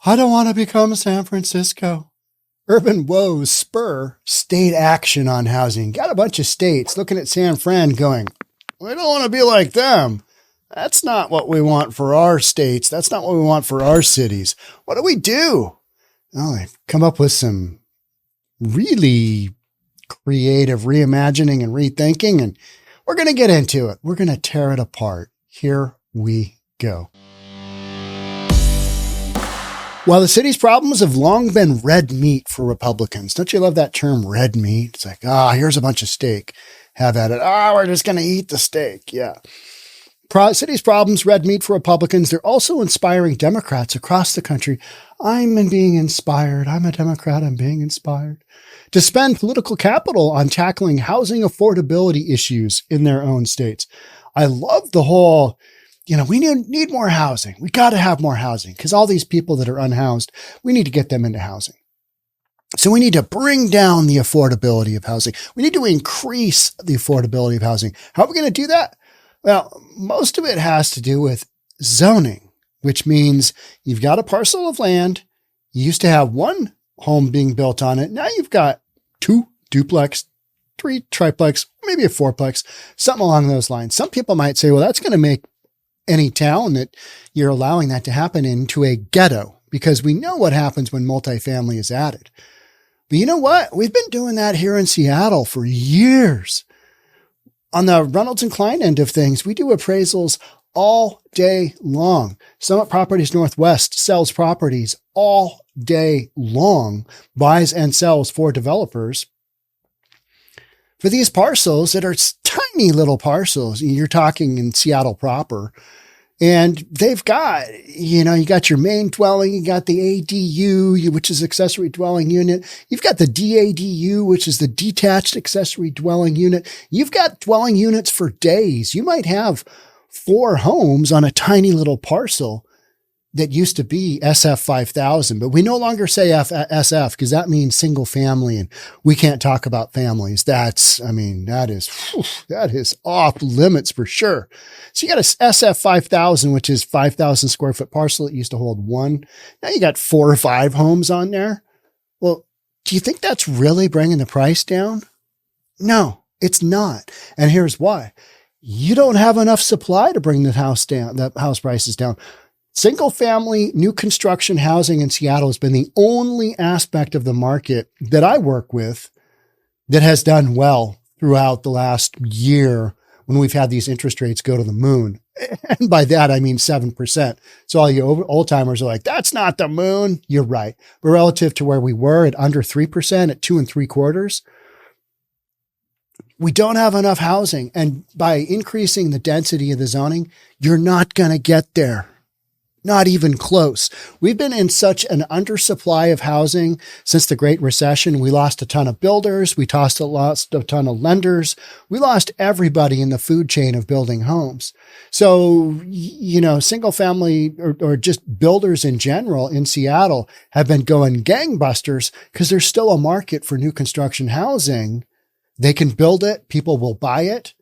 I don't want to become San Francisco. Urban woes spur state action on housing. Got a bunch of states looking at San Fran going, we don't want to be like them. That's not what we want for our states. That's not what we want for our cities. What do? Well, they've come up with some really creative reimagining and rethinking, and we're going to get into it. We're going to tear it apart. Here we go. While the city's problems have long been red meat for Republicans, don't you love that term, red meat? It's like, here's a bunch of steak. Have at it. We're just going to eat the steak. Yeah. City's problems, red meat for Republicans. They're also inspiring Democrats across the country. I'm being inspired. I'm a Democrat. I'm being inspired to spend political capital on tackling housing affordability issues in their own states. I love the whole, we need more housing. We got to have more housing because all these people that are unhoused, we need to get them into housing. So we need to bring down the affordability of housing. We need to increase the affordability of housing. How are we going to do that? Well, most of it has to do with zoning, which means you've got a parcel of land. You used to have one home being built on it. Now you've got 2 duplex, 3 triplex, maybe a 4plex, something along those lines. Some people might say, well, that's going to make any town that you're allowing that to happen into a ghetto, because we know what happens when multifamily is added. But you know what? We've been doing that here in Seattle for years. On the Reynolds and Klein end of things, we do appraisals all day long. Summit Properties Northwest sells properties all day long, buys and sells for developers for these parcels that are tiny little parcels. You're talking in Seattle proper. And they've got, you got your main dwelling, you got the ADU, which is accessory dwelling unit. You've got the DADU, which is the detached accessory dwelling unit. You've got dwelling units for days. You might have 4 homes on a tiny little parcel that used to be SF 5000, but we no longer say SF because that means single family, and we can't talk about families. That is off limits for sure. So you got a SF 5000, which is 5,000 square foot parcel. It used to hold 1. Now you got 4 or 5 homes on there. Well, do you think that's really bringing the price down? No, it's not. And here's why. You don't have enough supply to bring the house prices down. Single family new construction housing in Seattle has been the only aspect of the market that I work with that has done well throughout the last year when we've had these interest rates go to the moon. And by that, I mean 7%. So all you old timers are like, that's not the moon. You're right. But relative to where we were at under 3% at 2 3/4, we don't have enough housing. And by increasing the density of the zoning, you're not going to get there. Not even close. We've been in such an undersupply of housing since the Great Recession. We lost a ton of builders. We lost a ton of lenders. We lost everybody in the food chain of building homes. So, single family or just builders in general in Seattle have been going gangbusters because there's still a market for new construction housing. They can build it. People will buy it.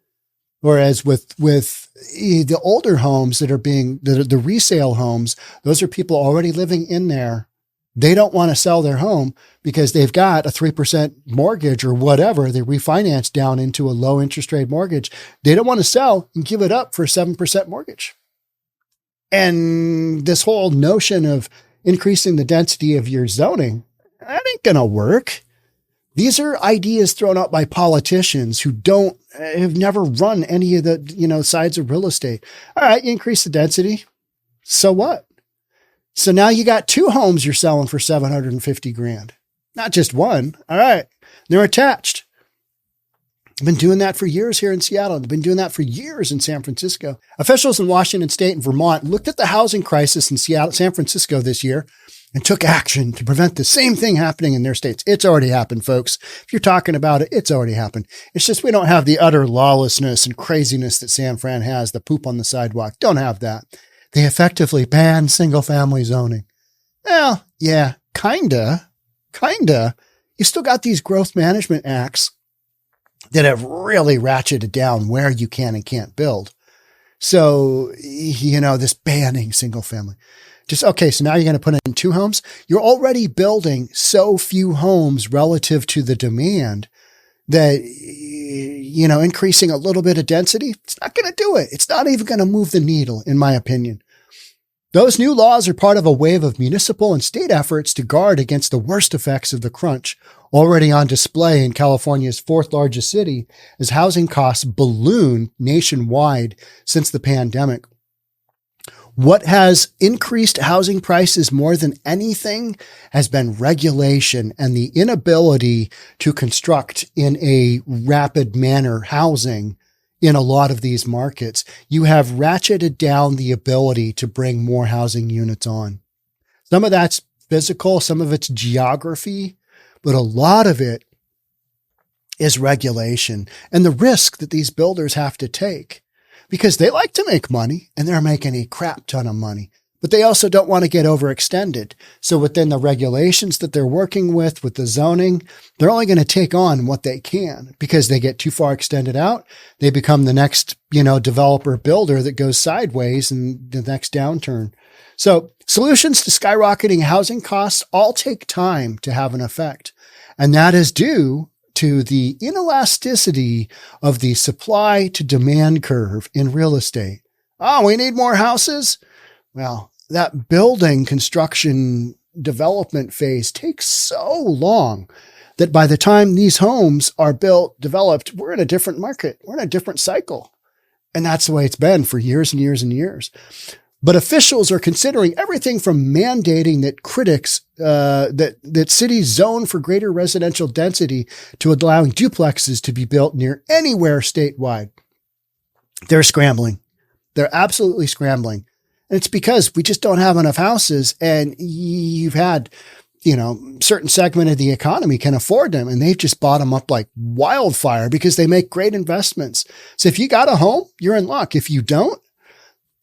Whereas with the older homes that are the resale homes, those are people already living in there. They don't want to sell their home because they've got a 3% mortgage or whatever. They refinance down into a low interest rate mortgage. They don't want to sell and give it up for a 7% mortgage. And this whole notion of increasing the density of your zoning, that ain't going to work. These are ideas thrown out by politicians who have never run any of the, sides of real estate. All right, you increase the density. So what? So now you got 2 homes you're selling for $750,000, not just one. All right. They're attached. I've been doing that for years here in Seattle. I've been doing that for years in San Francisco. Officials in Washington State and Vermont looked at the housing crisis in San Francisco this year and took action to prevent the same thing happening in their states. It's already happened, folks. If you're talking about it, it's already happened. It's just we don't have the utter lawlessness and craziness that San Fran has, the poop on the sidewalk. Don't have that. They effectively banned single-family zoning. Well, yeah, kinda. You still got these growth management acts that have really ratcheted down where you can and can't build. So, this banning single-family. Okay, so now you're going to put in 2 homes. You're already building so few homes relative to the demand that, increasing a little bit of density, it's not going to do it. It's not even going to move the needle, in my opinion. Those new laws are part of a wave of municipal and state efforts to guard against the worst effects of the crunch, already on display in California's 4th largest city as housing costs balloon nationwide since the pandemic. What has increased housing prices more than anything has been regulation and the inability to construct in a rapid manner housing in a lot of these markets. You have ratcheted down the ability to bring more housing units on. Some of that's physical, some of it's geography, but a lot of it is regulation and the risk that these builders have to take, because they like to make money and they're making a crap ton of money, but they also don't want to get overextended. So within the regulations that they're working with the zoning, they're only going to take on what they can, because they get too far extended out. They become the next, developer builder that goes sideways in the next downturn. So solutions to skyrocketing housing costs all take time to have an effect. And that is due to the inelasticity of the supply to demand curve in real estate. Oh, we need more houses? Well, that building construction development phase takes so long that by the time these homes are built, developed, we're in a different market. We're in a different cycle. And that's the way it's been for years and years and years. But officials are considering everything from mandating that that cities zone for greater residential density to allowing duplexes to be built near anywhere statewide. They're scrambling. They're absolutely scrambling. And it's because we just don't have enough houses, and you've had, certain segment of the economy can afford them, and they've just bought them up like wildfire because they make great investments. So if you got a home, you're in luck. If you don't,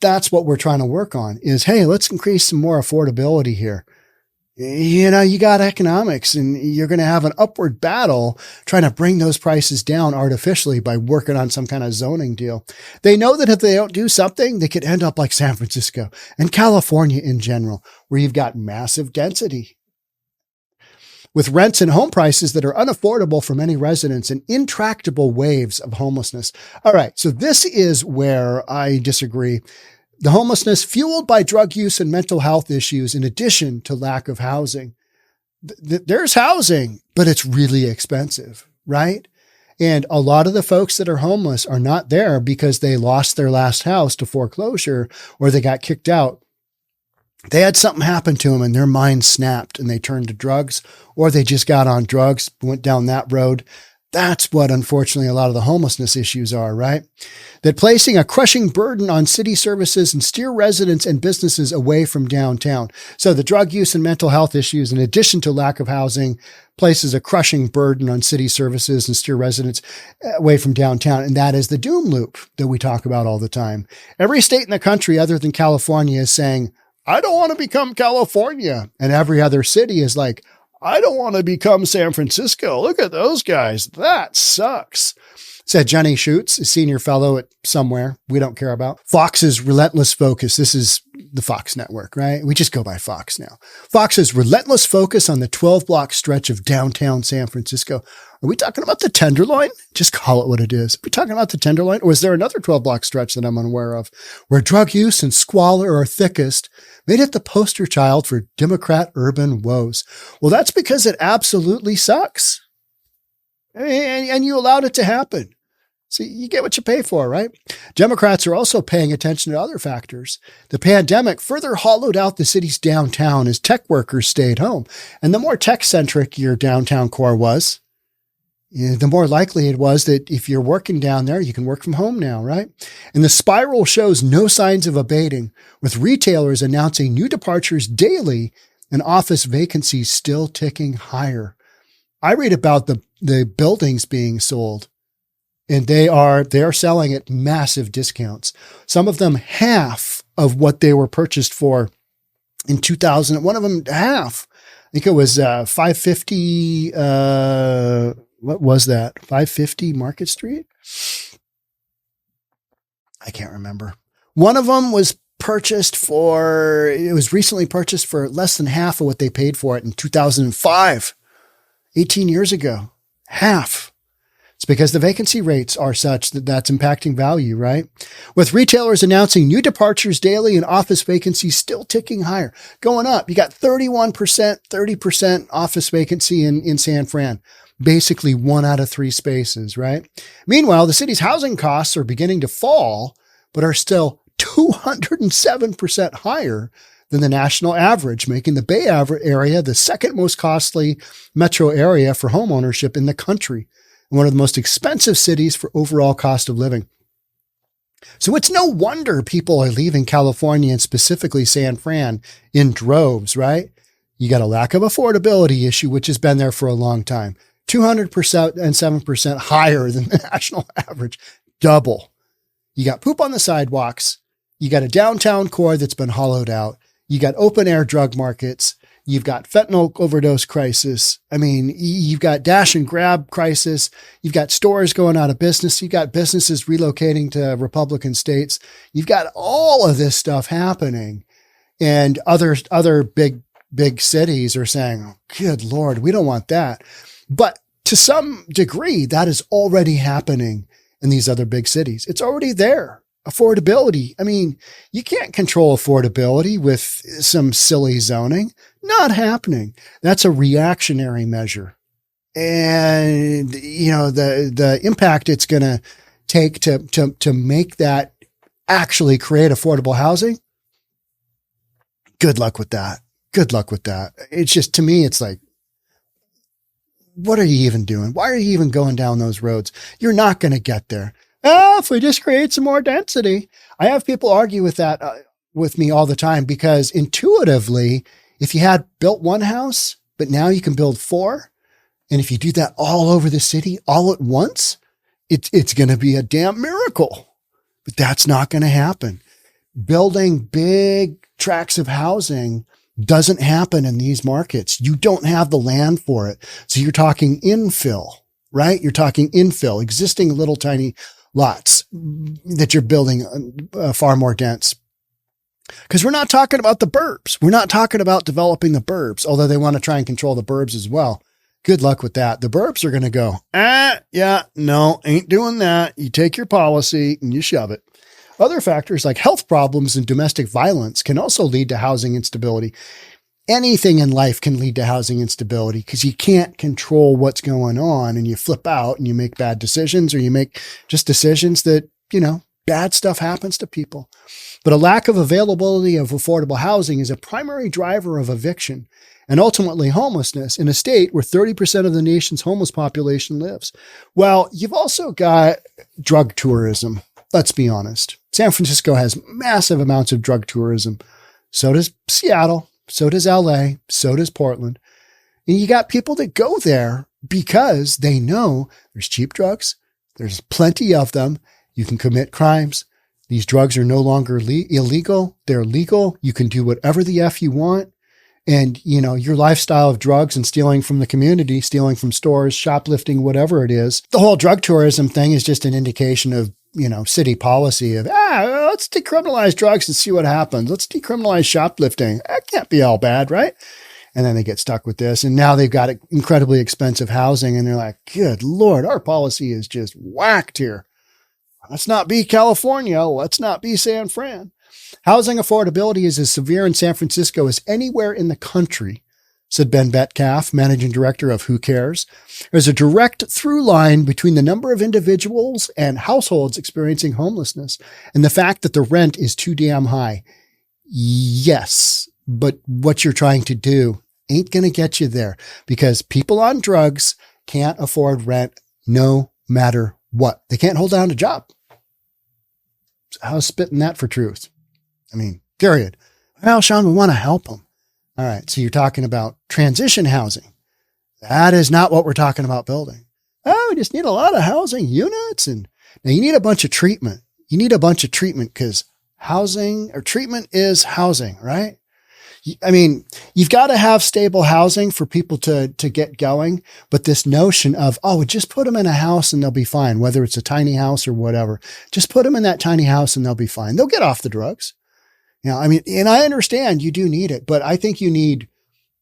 that's what we're trying to work on is, hey, let's increase some more affordability here. You got economics, and you're going to have an upward battle trying to bring those prices down artificially by working on some kind of zoning deal. They know that if they don't do something, they could end up like San Francisco and California in general, where you've got massive density with rents and home prices that are unaffordable for many residents and intractable waves of homelessness. All right. So this is where I disagree. The homelessness fueled by drug use and mental health issues, in addition to lack of housing. There's housing, but it's really expensive, right? And a lot of the folks that are homeless are not there because they lost their last house to foreclosure or they got kicked out. They had something happen to them and their mind snapped and they turned to drugs, or they just got on drugs, went down that road. That's what, unfortunately, a lot of the homelessness issues are, right? That placing a crushing burden on city services and steer residents and businesses away from downtown. So the drug use and mental health issues, in addition to lack of housing, places a crushing burden on city services and steer residents away from downtown. And that is the doom loop that we talk about all the time. Every state in the country other than California is saying, I don't want to become California. And every other city is like, I don't want to become San Francisco. Look at those guys. That sucks. Said Jenny Schutz, a senior fellow at somewhere we don't care about. Fox's relentless focus. This is the Fox network, right? We just go by Fox now. Fox's relentless focus on the 12-block stretch of downtown San Francisco. Are we talking about the Tenderloin? Just call it what it is. Are we talking about the Tenderloin? Or is there another 12-block stretch that I'm unaware of where drug use and squalor are thickest, made it the poster child for Democrat urban woes? Well, that's because it absolutely sucks. And you allowed it to happen. So you get what you pay for, right? Democrats are also paying attention to other factors. The pandemic further hollowed out the city's downtown as tech workers stayed home. And the more tech-centric your downtown core was, the more likely it was that if you're working down there, you can work from home now, right? And the spiral shows no signs of abating, with retailers announcing new departures daily and office vacancies still ticking higher. I read about the buildings being sold, and they are selling at massive discounts. Some of them half of what they were purchased for in 2000. One of them half. I think it was 550. What was that? 550 Market Street? I can't remember. One of them was was recently purchased for less than half of what they paid for it in 2005, 18 years ago. Half. It's because the vacancy rates are such that that's impacting value, right? With retailers announcing new departures daily and office vacancies still ticking higher, going up. You got 31%, 30% office vacancy in San Fran. Basically 1 out of 3 spaces, right? Meanwhile, the city's housing costs are beginning to fall, but are still 207% higher than the national average, making the Bay Area the second most costly metro area for home ownership in the country, and one of the most expensive cities for overall cost of living. So it's no wonder people are leaving California and specifically San Fran in droves, right? You got a lack of affordability issue, which has been there for a long time. 200% and 7% higher than the national average, double. You got poop on the sidewalks. You got a downtown core that's been hollowed out. You got open air drug markets. You've got fentanyl overdose crisis. I mean, you've got dash and grab crisis. You've got stores going out of business. You've got businesses relocating to Republican states. You've got all of this stuff happening. And other big cities are saying, oh, good Lord, we don't want that. But to some degree, that is already happening in these other big cities. It's already there. Affordability. I mean, you can't control affordability with some silly zoning. Not happening. That's a reactionary measure. And, the impact it's going to take to make that actually create affordable housing. Good luck with that. Good luck with that. It's just, to me, it's like, what are you even doing? Why are you even going down those roads? You're not going to get there. If we just create some more density. I have people argue with that with me all the time, because intuitively, if you had built one house, but now you can build 4, and if you do that all over the city all at once, it's going to be a damn miracle. But that's not going to happen. Building big tracts of housing doesn't happen in these markets. You don't have the land for it. So you're talking infill, right? You're talking infill, existing little tiny lots that you're building far more dense. Because we're not talking about the burbs. We're not talking about developing the burbs, although they want to try and control the burbs as well. Good luck with that. The burbs are going to go, no, ain't doing that. You take your policy and you shove it. Other factors like health problems and domestic violence can also lead to housing instability. Anything in life can lead to housing instability because you can't control what's going on, and you flip out and you make bad decisions, or you make just decisions that, bad stuff happens to people. But a lack of availability of affordable housing is a primary driver of eviction and ultimately homelessness in a state where 30% of the nation's homeless population lives. Well, you've also got drug tourism. Let's be honest. San Francisco has massive amounts of drug tourism. So does Seattle. So does LA. So does Portland. And you got people that go there because they know there's cheap drugs. There's plenty of them. You can commit crimes. These drugs are no longer illegal. They're legal. You can do whatever the F you want. And, your lifestyle of drugs and stealing from the community, stealing from stores, shoplifting, whatever it is. The whole drug tourism thing is just an indication of, city policy of, let's decriminalize drugs and see what happens. Let's decriminalize shoplifting. That can't be all bad, right? And then they get stuck with this. And now they've got incredibly expensive housing. And they're like, good Lord, our policy is just whacked here. Let's not be California. Let's not be San Fran. Housing affordability is as severe in San Francisco as anywhere in the country, said Ben Betcalf, managing director of Who Cares. There's a direct through line between the number of individuals and households experiencing homelessness and the fact that the rent is too damn high. Yes, but what you're trying to do ain't going to get you there, because people on drugs can't afford rent no matter what. They can't hold down a job. How's spitting that for truth? I mean, period. Well, Sean, we want to help them. All right. So you're talking about transition housing. That is not what we're talking about building. Oh, we just need a lot of housing units. And now you need a bunch of treatment. You need a bunch of treatment because housing or treatment is housing, right? I mean, you've got to have stable housing for people to get going. But this notion of, just put them in a house and they'll be fine, whether it's a tiny house or whatever, just put them in that tiny house and they'll be fine. They'll get off the drugs. I mean, and I understand you do need it, but I think you need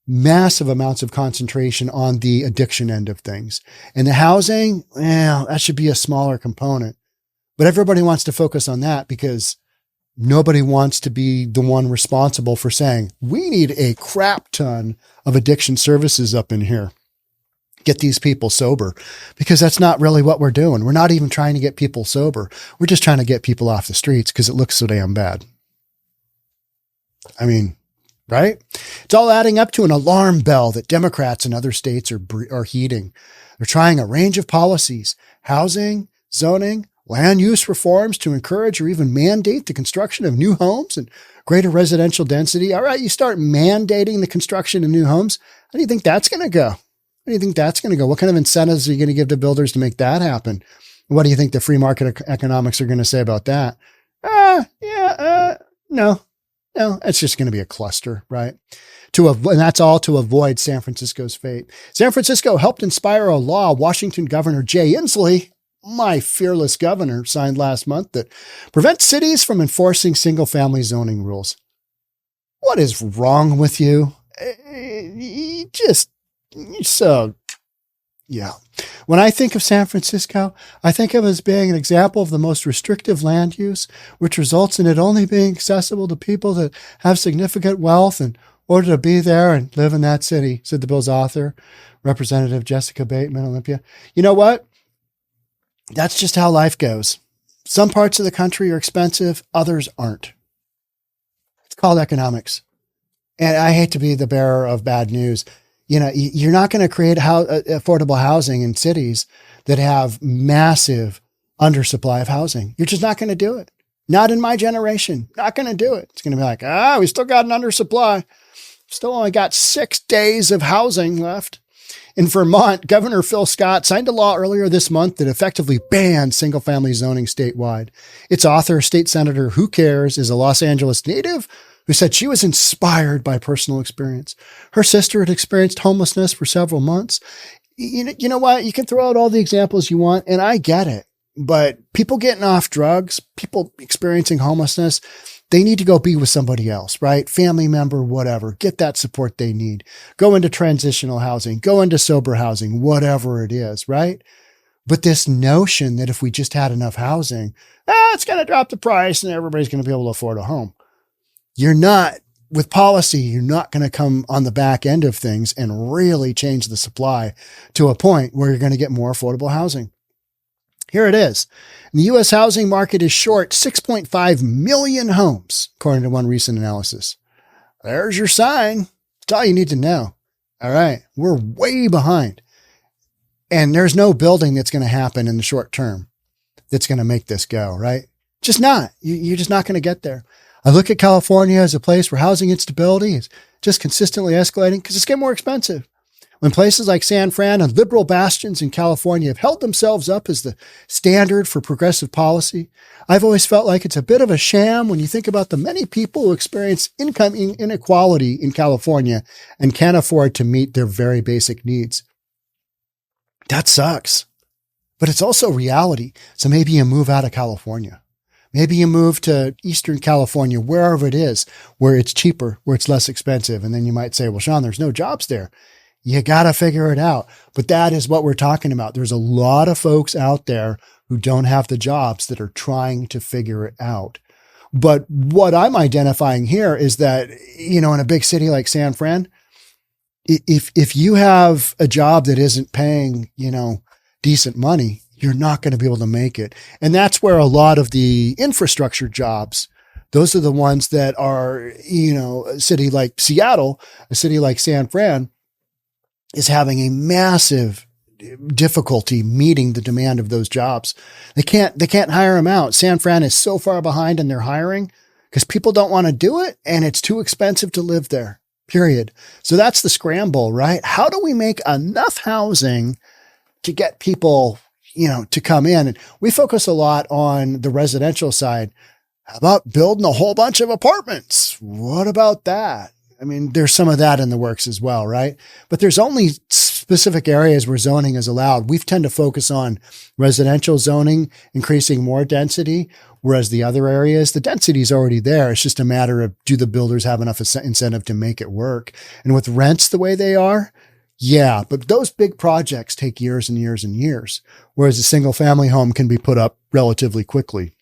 massive amounts of concentration on the addiction end of things. And the housing, well, that should be a smaller component. But everybody wants to focus on that because nobody wants to be the one responsible for saying, we need a crap ton of addiction services up in here. Get these people sober, because that's not really what we're doing. We're not even trying to get people sober. We're just trying to get people off the streets because it looks so damn bad. I mean, right? It's all adding up to an alarm bell that Democrats in other states are heeding. They're trying a range of policies, housing, zoning, land use reforms to encourage or even mandate the construction of new homes and greater residential density. All right, you start mandating the construction of new homes. How do you think that's going to go? How do you think that's going to go? What kind of incentives are you going to give to builders to make that happen? What do you think the free market economics are going to say about that? No, it's just going to be a cluster, right? And that's all to avoid San Francisco's fate. San Francisco helped inspire a law Washington Governor Jay Inslee, my fearless governor, signed last month that prevents cities from enforcing single-family zoning rules. What is wrong with you? Yeah. When I think of San Francisco, I think of it as being an example of the most restrictive land use, which results in it only being accessible to people that have significant wealth in order to be there and live in that city, said the bill's author, Representative Jessica Bateman, Olympia. You know what? That's just how life goes. Some parts of the country are expensive, others aren't. It's called economics. And I hate to be the bearer of bad news. You're not going to create affordable housing in cities that have massive undersupply of housing. You're just not going to do it. Not in my generation. Not going to do it. It's going to be like, we still got an undersupply. Still only got 6 days of housing left. In Vermont, Governor Phil Scott signed a law earlier this month that effectively banned single-family zoning statewide. Its author, State Senator Who Cares, is a Los Angeles native who said she was inspired by personal experience. Her sister had experienced homelessness for several months. You know what? You can throw out all the examples you want, and I get it. But people getting off drugs, people experiencing homelessness, they need to go be with somebody else, right? Family member, whatever. Get that support they need. Go into transitional housing. Go into sober housing, whatever it is, right? But this notion that if we just had enough housing, it's going to drop the price and everybody's going to be able to afford a home. You're not, with policy, you're not going to come on the back end of things and really change the supply to a point where you're going to get more affordable housing. Here it is. The U.S. housing market is short 6.5 million homes, according to one recent analysis. There's your sign. That's all you need to know. All right. We're way behind. And there's no building that's going to happen in the short term that's going to make this go, right? Just not. You're just not going to get there. I look at California as a place where housing instability is just consistently escalating because it's getting more expensive. When places like San Fran and liberal bastions in California have held themselves up as the standard for progressive policy, I've always felt like it's a bit of a sham when you think about the many people who experience income inequality in California and can't afford to meet their very basic needs. That sucks. But it's also reality. So maybe you move out of California. Maybe you move to Eastern California, wherever it is, where it's cheaper, where it's less expensive. And then you might say, well, Sean, there's no jobs there. You got to figure it out. But that is what we're talking about. There's a lot of folks out there who don't have the jobs that are trying to figure it out. But what I'm identifying here is that, in a big city like San Fran, if you have a job that isn't paying, decent money, you're not going to be able to make it. And that's where a lot of the infrastructure jobs, those are the ones that are, a city like Seattle, a city like San Fran is having a massive difficulty meeting the demand of those jobs. They can't hire them out. San Fran is so far behind in their hiring because people don't want to do it and it's too expensive to live there, period. So that's the scramble, right? How do we make enough housing to get people, to come in? And we focus a lot on the residential side. How about building a whole bunch of apartments? What about that? I mean, there's some of that in the works as well, right? But there's only specific areas where zoning is allowed, we tend to focus on residential zoning, increasing more density, whereas the other areas, the density is already there. It's just a matter of, do the builders have enough incentive to make it work? And with rents the way they are, yeah, but those big projects take years and years and years, whereas a single family home can be put up relatively quickly.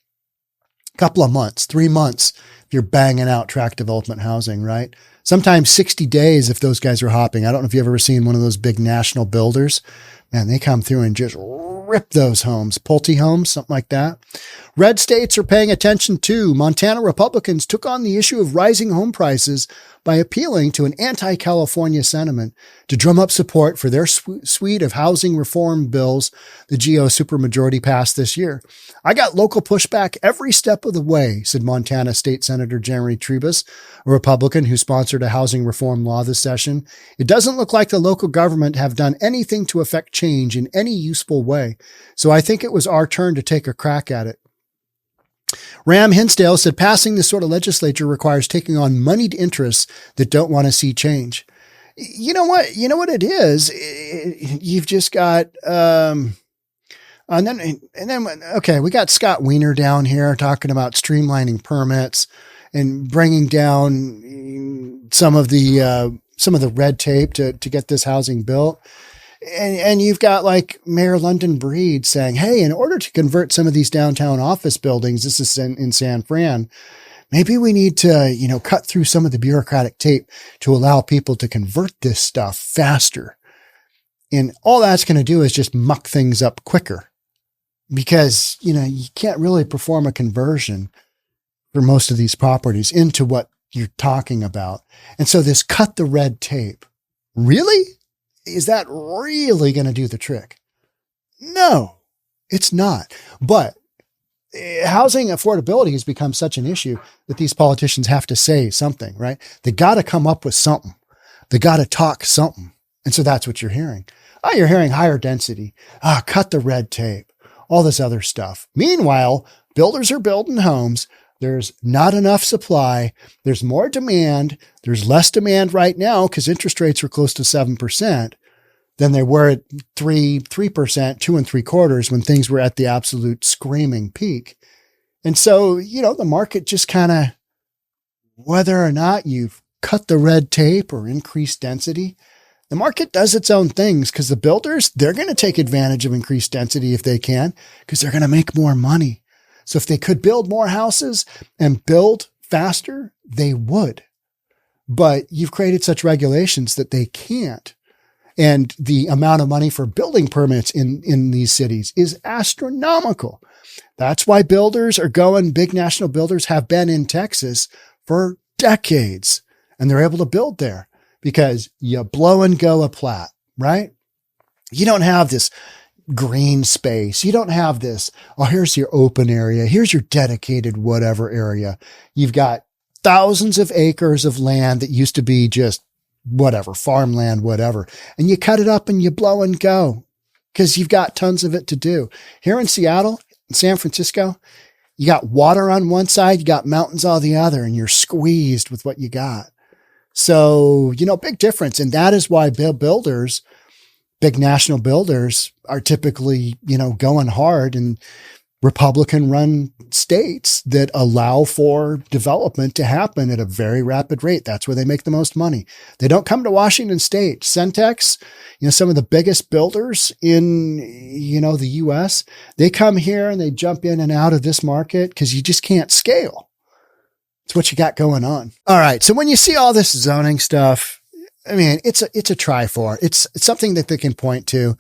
A couple of months, 3 months, if you're banging out tract development housing, right? Sometimes 60 days if those guys are hopping. I don't know if you've ever seen one of those big national builders. Man, they come through and just rip those homes, Pulte homes, something like that. Red states are paying attention too. Montana Republicans took on the issue of rising home prices by appealing to an anti-California sentiment to drum up support for their suite of housing reform bills the GO supermajority passed this year. I got local pushback every step of the way, said Montana State Senator Jeremy Trebus, a Republican who sponsored a housing reform law this session. It doesn't look like the local government have done anything to affect change in any useful way, so I think it was our turn to take a crack at it. Ram Hinsdale said passing this sort of legislature requires taking on moneyed interests that don't want to see change. You know what? You know what it is? You've just got, and then, okay, we got Scott Wiener down here talking about streamlining permits and bringing down some of the red tape to get this housing built. And you've got like Mayor London Breed saying, hey, in order to convert some of these downtown office buildings, this is in San Fran, maybe we need to, cut through some of the bureaucratic tape to allow people to convert this stuff faster. And all that's going to do is just muck things up quicker because, you can't really perform a conversion for most of these properties into what you're talking about. And so this cut the red tape, really? Is that really going to do the trick? No, it's not. But housing affordability has become such an issue that these politicians have to say something, right? They got to come up with something. They got to talk something. And so that's what you're hearing. Oh, you're hearing higher density. Cut the red tape, all this other stuff. Meanwhile, builders are building homes. There's not enough supply. There's more demand. There's less demand right now because interest rates are close to 7% than they were at 3%, 2.75% when things were at the absolute screaming peak. And so, the market just kind of, whether or not you've cut the red tape or increased density, the market does its own things because the builders, they're going to take advantage of increased density if they can because they're going to make more money. So if they could build more houses and build faster, they would. But you've created such regulations that they can't. And the amount of money for building permits in these cities is astronomical. That's why builders are going, big national builders have been in Texas for decades. And they're able to build there because you blow and go a plat, right? You don't have this green space. You don't have this, here's your open area. Here's your dedicated whatever area. You've got thousands of acres of land that used to be just whatever, farmland, whatever. And you cut it up and you blow and go because you've got tons of it to do. Here in Seattle, in San Francisco, you got water on one side, you got mountains on the other, and you're squeezed with what you got. So, big difference. And that is why builders, big national builders are typically, going hard in Republican run states that allow for development to happen at a very rapid rate. That's where they make the most money. They don't come to Washington State. Centex, some of the biggest builders in, the US, they come here and they jump in and out of this market because you just can't scale. It's what you got going on. All right. So when you see all this zoning stuff, I mean, it's a try for. It's something that they can point to.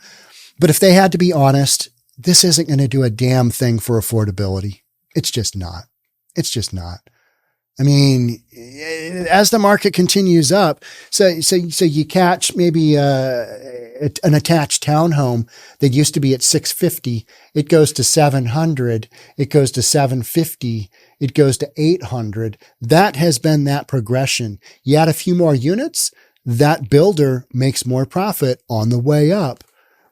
But if they had to be honest, this isn't going to do a damn thing for affordability. It's just not. It's just not. I mean, as the market continues up, so you catch maybe an attached townhome that used to be at $650. It goes to $700. It goes to $750. It goes to $800. That has been that progression. You add a few more units, that builder makes more profit on the way up.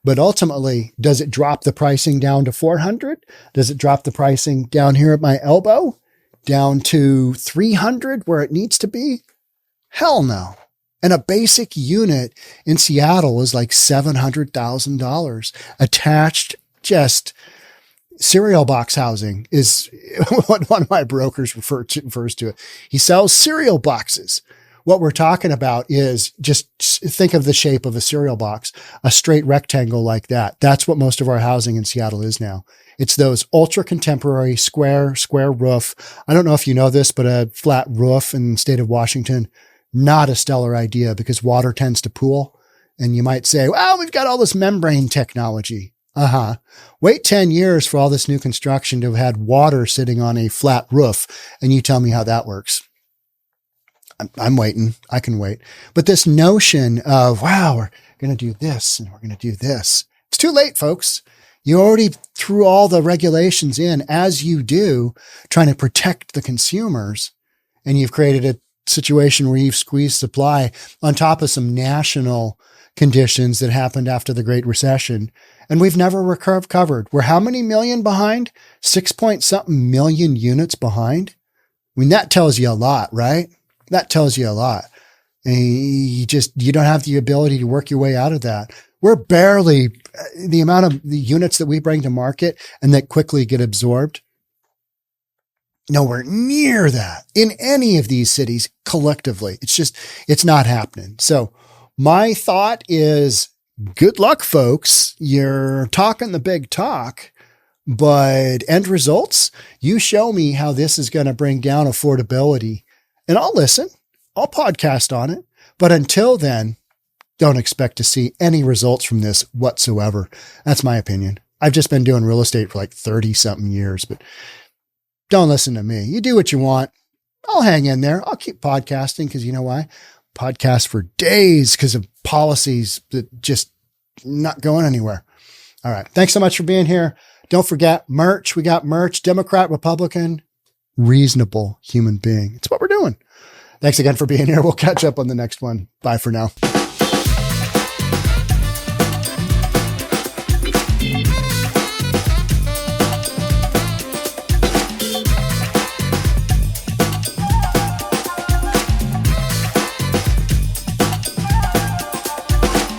But ultimately, does it drop the pricing down to $400? Does it drop the pricing down here at my elbow down to $300 where it needs to be? Hell no. And a basic unit in Seattle is like $700,000. Attached, just cereal box housing is what one of my brokers refers to it. He sells cereal boxes. What we're talking about is just think of the shape of a cereal box, a straight rectangle like that. That's what most of our housing in Seattle is now. It's those ultra contemporary square roof. I don't know if you know this, but a flat roof in the state of Washington, not a stellar idea because water tends to pool. And you might say, well, we've got all this membrane technology. Wait 10 years for all this new construction to have had water sitting on a flat roof. And you tell me how that works. I'm waiting. I can wait. But this notion of, wow, we're going to do this and we're going to do this. It's too late, folks. You already threw all the regulations in as you do, trying to protect the consumers. And you've created a situation where you've squeezed supply on top of some national conditions that happened after the Great Recession. And we've never recovered. We're how many million behind? 6-point-something million units behind. I mean, that tells you a lot, right? That tells you a lot. And you don't have the ability to work your way out of that. We're barely the amount of the units that we bring to market and that quickly get absorbed. Nowhere near that in any of these cities collectively. It's not happening. So my thought is good luck, folks. You're talking the big talk, but end results, you show me how this is going to bring down affordability and I'll listen. I'll podcast on it. But until then, don't expect to see any results from this whatsoever. That's my opinion. I've just been doing real estate for like 30 something years, but don't listen to me. You do what you want. I'll hang in there. I'll keep podcasting because you know why? Podcast for days because of policies that just not going anywhere. All right. Thanks so much for being here. Don't forget merch. We got merch, Democrat, Republican, reasonable human being. It's what we're doing. Thanks again for being here. We'll catch up on the next one. Bye for now.